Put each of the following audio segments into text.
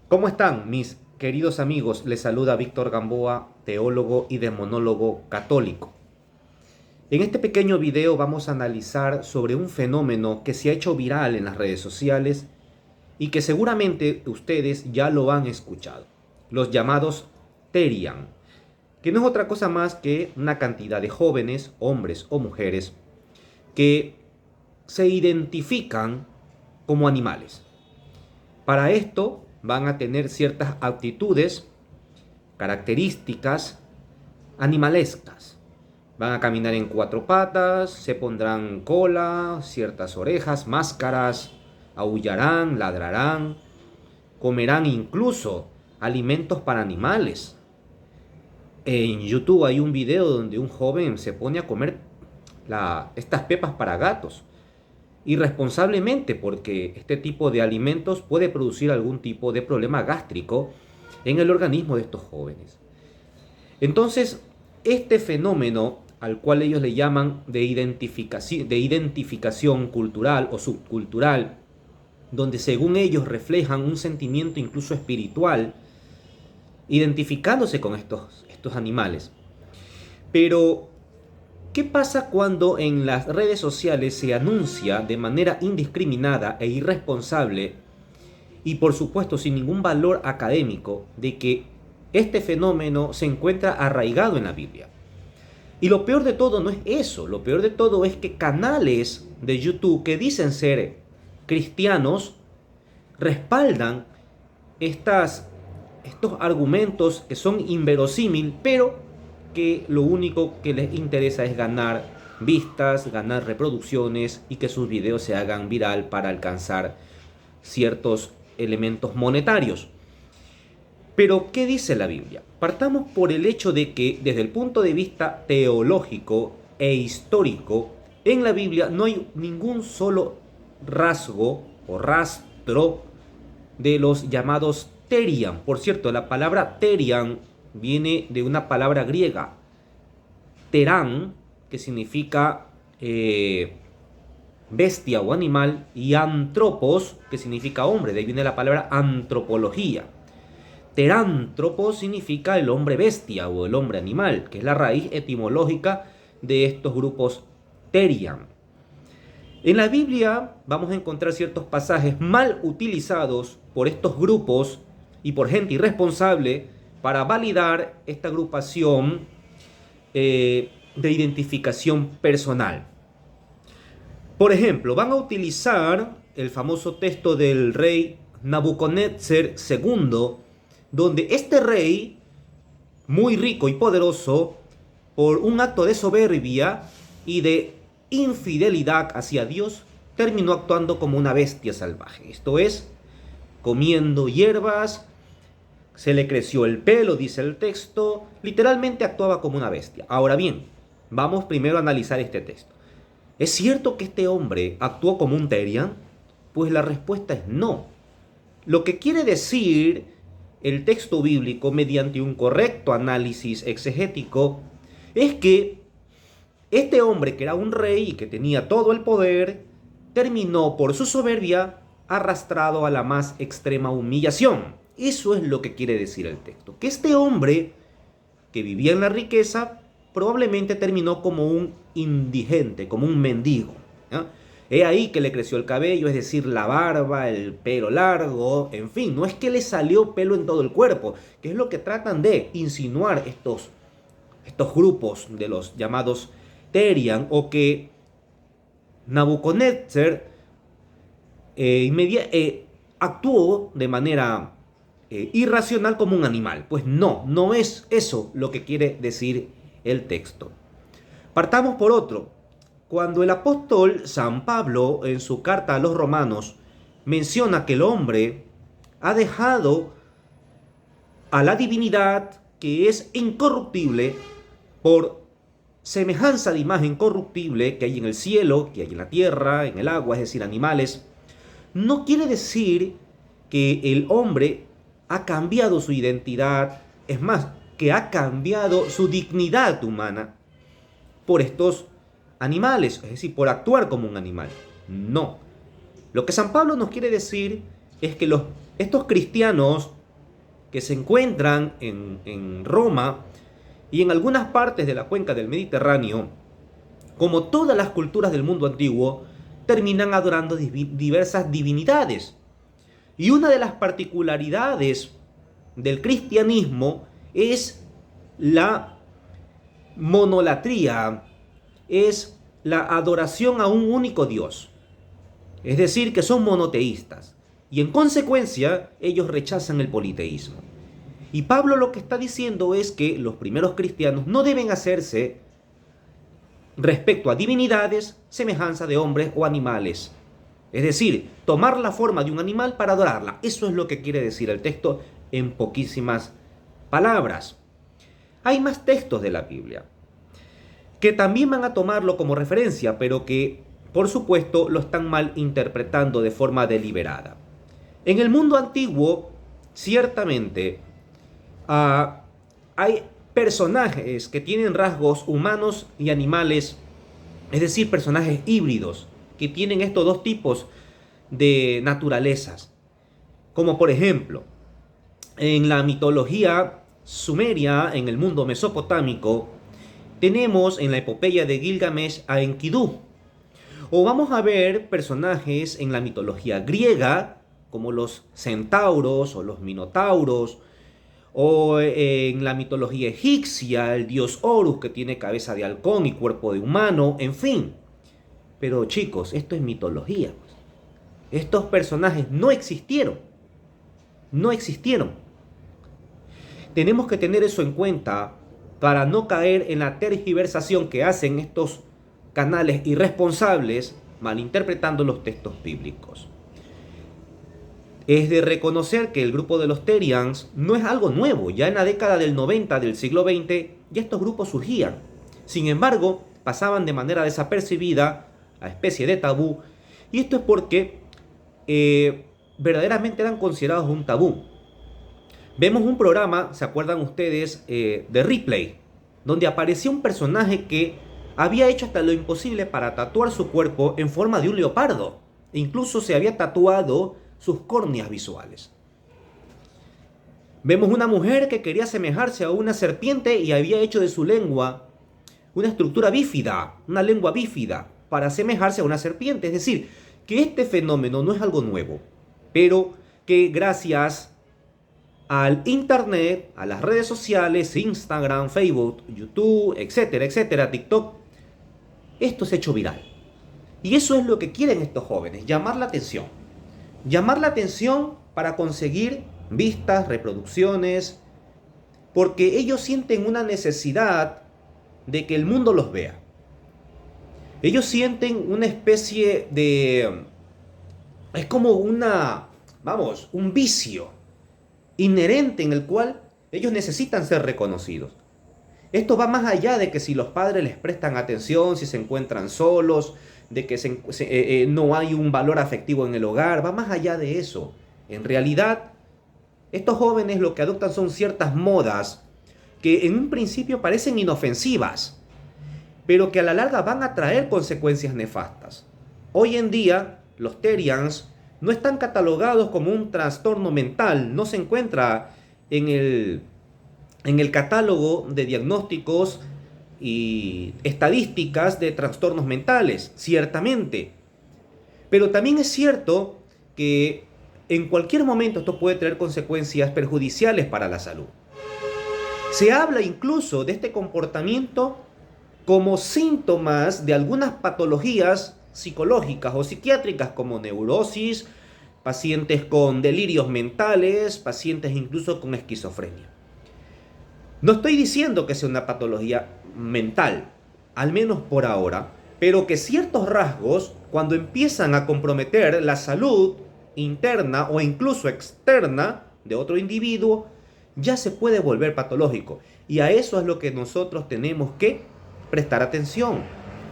¿Cómo están, mis queridos amigos? Les saluda Víctor Gamboa, teólogo y demonólogo católico. En este pequeño video vamos a analizar sobre un fenómeno que se ha hecho viral en las redes sociales y que seguramente ustedes ya lo han escuchado, los llamados Terian, que no es otra cosa más que una cantidad de jóvenes, hombres o mujeres, que se identifican como animales. Para esto van a tener ciertas actitudes, características animalescas. Van a caminar en cuatro patas, se pondrán cola, ciertas orejas, máscaras, aullarán, ladrarán, comerán incluso alimentos para animales. En YouTube hay un video donde un joven se pone a comer estas pepas para gatos irresponsablemente, porque este tipo de alimentos puede producir algún tipo de problema gástrico en el organismo de estos jóvenes. Entonces, este fenómeno al cual ellos le llaman de identificación cultural o subcultural, donde según ellos reflejan un sentimiento incluso espiritual, identificándose con estos animales. Pero ¿qué pasa cuando en las redes sociales se anuncia de manera indiscriminada e irresponsable y por supuesto sin ningún valor académico de que este fenómeno se encuentra arraigado en la Biblia? Y lo peor de todo no es eso, lo peor de todo es que canales de YouTube que dicen ser cristianos respaldan estos argumentos que son inverosímiles, pero que lo único que les interesa es ganar vistas, ganar reproducciones y que sus videos se hagan viral para alcanzar ciertos elementos monetarios. Pero, ¿qué dice la Biblia? Partamos por el hecho de que desde el punto de vista teológico e histórico, en la Biblia no hay ningún solo rasgo o rastro de los llamados Terian. Por cierto, la palabra Terian viene de una palabra griega, terán, que significa bestia o animal, y antropos, que significa hombre. De ahí viene la palabra antropología. Terántropos significa el hombre bestia o el hombre animal, que es la raíz etimológica de estos grupos Terian. En la Biblia vamos a encontrar ciertos pasajes mal utilizados por estos grupos y por gente irresponsable para validar esta agrupación de identificación personal. Por ejemplo, van a utilizar el famoso texto del rey Nabucodonosor II, donde este rey, muy rico y poderoso, por un acto de soberbia y de infidelidad hacia Dios, terminó actuando como una bestia salvaje. Esto es, comiendo hierbas, se le creció el pelo, dice el texto, literalmente actuaba como una bestia. Ahora bien, vamos primero a analizar este texto. ¿Es cierto que este hombre actuó como un Terian? Pues la respuesta es no. Lo que quiere decir el texto bíblico, mediante un correcto análisis exegético, es que este hombre, que era un rey y que tenía todo el poder, terminó por su soberbia arrastrado a la más extrema humillación. Eso es lo que quiere decir el texto. Que este hombre, que vivía en la riqueza, probablemente terminó como un indigente, como un mendigo, ¿no? He ahí que le creció el cabello, es decir, la barba, el pelo largo, en fin, no es que le salió pelo en todo el cuerpo, que es lo que tratan de insinuar estos grupos de los llamados Terian, o que Nabucodonosor actuó de manera irracional como un animal. Pues no, no es eso lo que quiere decir el texto. Partamos por otro. Cuando el apóstol San Pablo en su carta a los romanos menciona que el hombre ha dejado a la divinidad, que es incorruptible, por semejanza de imagen corruptible que hay en el cielo, que hay en la tierra, en el agua, es decir, animales, no quiere decir que el hombre ha cambiado su identidad, es más, que ha cambiado su dignidad humana por estos animales, es decir, por actuar como un animal. No. Lo que San Pablo nos quiere decir es que estos cristianos que se encuentran en Roma y en algunas partes de la cuenca del Mediterráneo, como todas las culturas del mundo antiguo, terminan adorando diversas divinidades. Y una de las particularidades del cristianismo es la monolatría, es la adoración a un único Dios. Es decir, que son monoteístas. Y en consecuencia, ellos rechazan el politeísmo. Y Pablo lo que está diciendo es que los primeros cristianos no deben hacerse respecto a divinidades, semejanza de hombres o animales. Es decir, tomar la forma de un animal para adorarla. Eso es lo que quiere decir el texto en poquísimas palabras. Hay más textos de la Biblia que también van a tomarlo como referencia, pero que, por supuesto, lo están mal interpretando de forma deliberada. En el mundo antiguo, ciertamente, hay personajes que tienen rasgos humanos y animales, es decir, personajes híbridos, que tienen estos dos tipos de naturalezas. Como por ejemplo, en la mitología sumeria, en el mundo mesopotámico, tenemos en la epopeya de Gilgamesh a Enkidu. O vamos a ver personajes en la mitología griega, como los centauros o los minotauros, o en la mitología egipcia, el dios Horus, que tiene cabeza de halcón y cuerpo de humano, en fin. Pero chicos, esto es mitología. Estos personajes no existieron. No existieron. Tenemos que tener eso en cuenta para no caer en la tergiversación que hacen estos canales irresponsables malinterpretando los textos bíblicos. Es de reconocer que el grupo de los Terians no es algo nuevo. Ya en la década del 90 del siglo XX ya estos grupos surgían. Sin embargo, pasaban de manera desapercibida, a especie de tabú, y esto es porque verdaderamente eran considerados un tabú. Vemos un programa, ¿se acuerdan ustedes? De Ripley, donde aparecía un personaje que había hecho hasta lo imposible para tatuar su cuerpo en forma de un leopardo. E incluso se había tatuado sus córneas visuales. Vemos una mujer que quería asemejarse a una serpiente y había hecho de su lengua una estructura bífida, una lengua bífida, para asemejarse a una serpiente. Es decir, que este fenómeno no es algo nuevo, pero que gracias al internet, a las redes sociales, Instagram, Facebook, YouTube, etcétera, etcétera, TikTok, esto se ha hecho viral. Y eso es lo que quieren estos jóvenes, llamar la atención. Llamar la atención para conseguir vistas, reproducciones, porque ellos sienten una necesidad de que el mundo los vea. Ellos sienten una especie de... es como un vicio inherente en el cual ellos necesitan ser reconocidos. Esto va más allá de que si los padres les prestan atención, si se encuentran solos, de que no hay un valor afectivo en el hogar, va más allá de eso. En realidad, estos jóvenes lo que adoptan son ciertas modas que en un principio parecen inofensivas, pero que a la larga van a traer consecuencias nefastas. Hoy en día, los Terians no están catalogados como un trastorno mental, no se encuentra en el catálogo de diagnósticos y estadísticas de trastornos mentales, ciertamente. Pero también es cierto que en cualquier momento esto puede traer consecuencias perjudiciales para la salud. Se habla incluso de este comportamiento como síntomas de algunas patologías psicológicas o psiquiátricas como neurosis, pacientes con delirios mentales, pacientes incluso con esquizofrenia. No estoy diciendo que sea una patología mental, al menos por ahora, pero que ciertos rasgos, cuando empiezan a comprometer la salud interna o incluso externa de otro individuo, ya se puede volver patológico. Y a eso es lo que nosotros tenemos que prestar atención.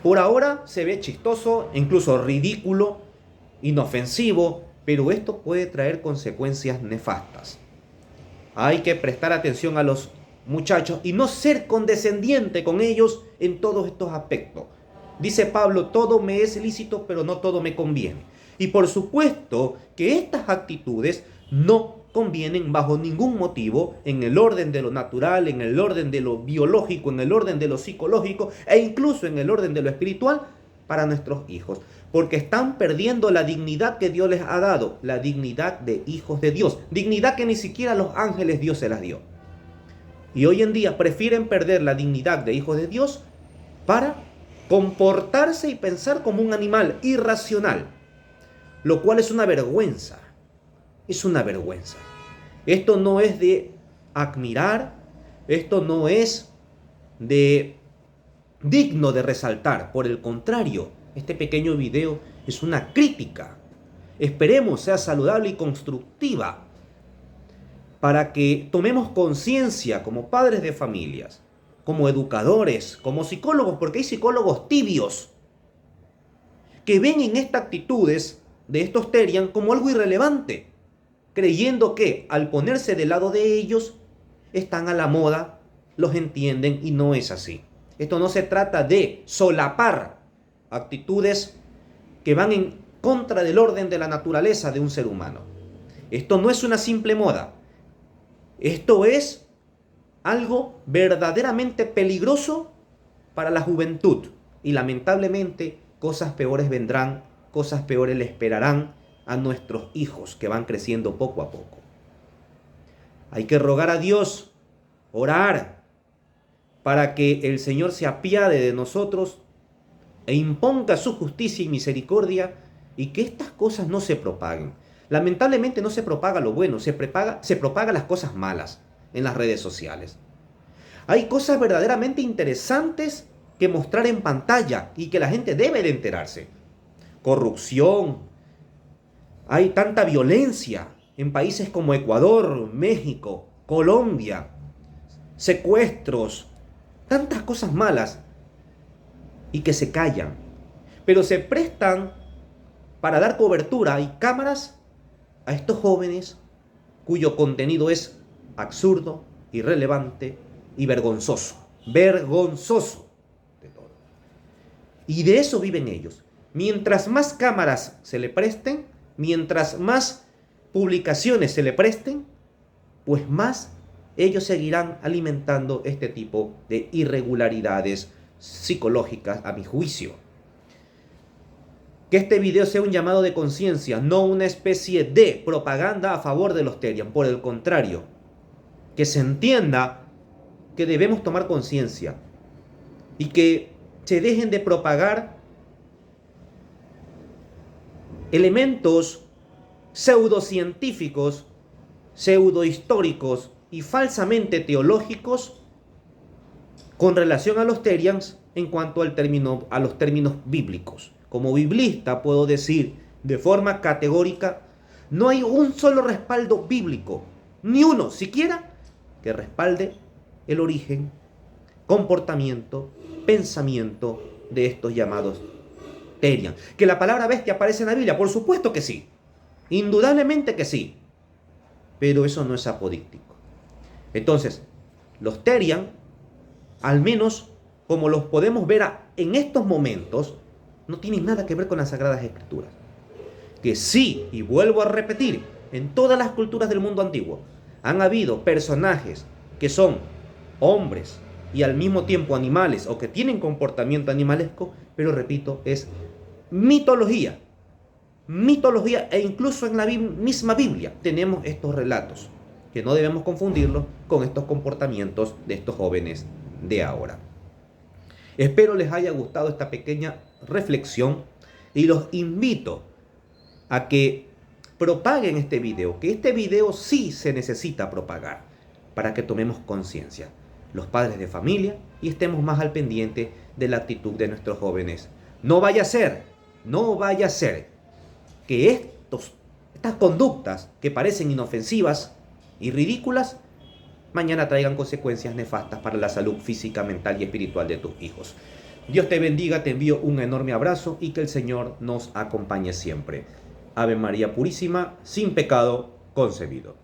Por ahora se ve chistoso, incluso ridículo, inofensivo, pero esto puede traer consecuencias nefastas. Hay que prestar atención a los muchachos y no ser condescendiente con ellos en todos estos aspectos. Dice Pablo, todo me es lícito, pero no todo me conviene. Y por supuesto que estas actitudes no convienen bajo ningún motivo en el orden de lo natural, en el orden de lo biológico, en el orden de lo psicológico e incluso en el orden de lo espiritual para nuestros hijos. Porque están perdiendo la dignidad que Dios les ha dado, la dignidad de hijos de Dios, dignidad que ni siquiera a los ángeles Dios se las dio. Y hoy en día prefieren perder la dignidad de hijos de Dios para comportarse y pensar como un animal irracional, lo cual es una vergüenza. Es una vergüenza. Esto no es de admirar, esto no es de digno de resaltar. Por el contrario, este pequeño video es una crítica. Esperemos sea saludable y constructiva para que tomemos conciencia como padres de familias, como educadores, como psicólogos, porque hay psicólogos tibios que ven en estas actitudes de estos Terian como algo irrelevante, creyendo que al ponerse del lado de ellos están a la moda, los entienden, y no es así. Esto no se trata de solapar actitudes que van en contra del orden de la naturaleza de un ser humano. Esto no es una simple moda. Esto es algo verdaderamente peligroso para la juventud. Y lamentablemente cosas peores vendrán, cosas peores le esperarán a nuestros hijos que van creciendo poco a poco. Hay que rogar a Dios, orar, para que el Señor se apiade de nosotros e imponga su justicia y misericordia y que estas cosas no se propaguen. Lamentablemente no se propaga lo bueno, se propaga las cosas malas en las redes sociales. Hay cosas verdaderamente interesantes que mostrar en pantalla y que la gente debe de enterarse. Corrupción. Hay tanta violencia en países como Ecuador, México, Colombia, secuestros, tantas cosas malas y que se callan. Pero se prestan para dar cobertura y cámaras a estos jóvenes cuyo contenido es absurdo, irrelevante y vergonzoso. Vergonzoso de todo. Y de eso viven ellos. Mientras más cámaras se le presten, mientras más publicaciones se le presten, pues más ellos seguirán alimentando este tipo de irregularidades psicológicas, a mi juicio. Que este video sea un llamado de conciencia, no una especie de propaganda a favor de los Terian. Por el contrario, que se entienda que debemos tomar conciencia y que se dejen de propagar elementos pseudocientíficos, pseudohistóricos y falsamente teológicos con relación a los Terians en cuanto a los términos bíblicos. Como biblista puedo decir de forma categórica, no hay un solo respaldo bíblico, ni uno siquiera, que respalde el origen, comportamiento, pensamiento de estos llamados Terian. ¿Que la palabra bestia aparece en la Biblia? Por supuesto que sí, indudablemente que sí, pero eso no es apodíctico. Entonces, los Terian, al menos como los podemos ver en estos momentos, no tienen nada que ver con las Sagradas Escrituras. Que sí, y vuelvo a repetir, en todas las culturas del mundo antiguo han habido personajes que son hombres y al mismo tiempo animales o que tienen comportamiento animalesco, pero repito, es mitología. Mitología, e incluso en la misma Biblia tenemos estos relatos, que no debemos confundirlos con estos comportamientos de estos jóvenes de ahora. Espero les haya gustado esta pequeña reflexión y los invito a que propaguen este video, que este video sí se necesita propagar para que tomemos conciencia, los padres de familia, y estemos más al pendiente de la actitud de nuestros jóvenes. No vaya a ser que estas conductas que parecen inofensivas y ridículas mañana traigan consecuencias nefastas para la salud física, mental y espiritual de tus hijos. Dios te bendiga, te envío un enorme abrazo y que el Señor nos acompañe siempre. Ave María Purísima, sin pecado concebido.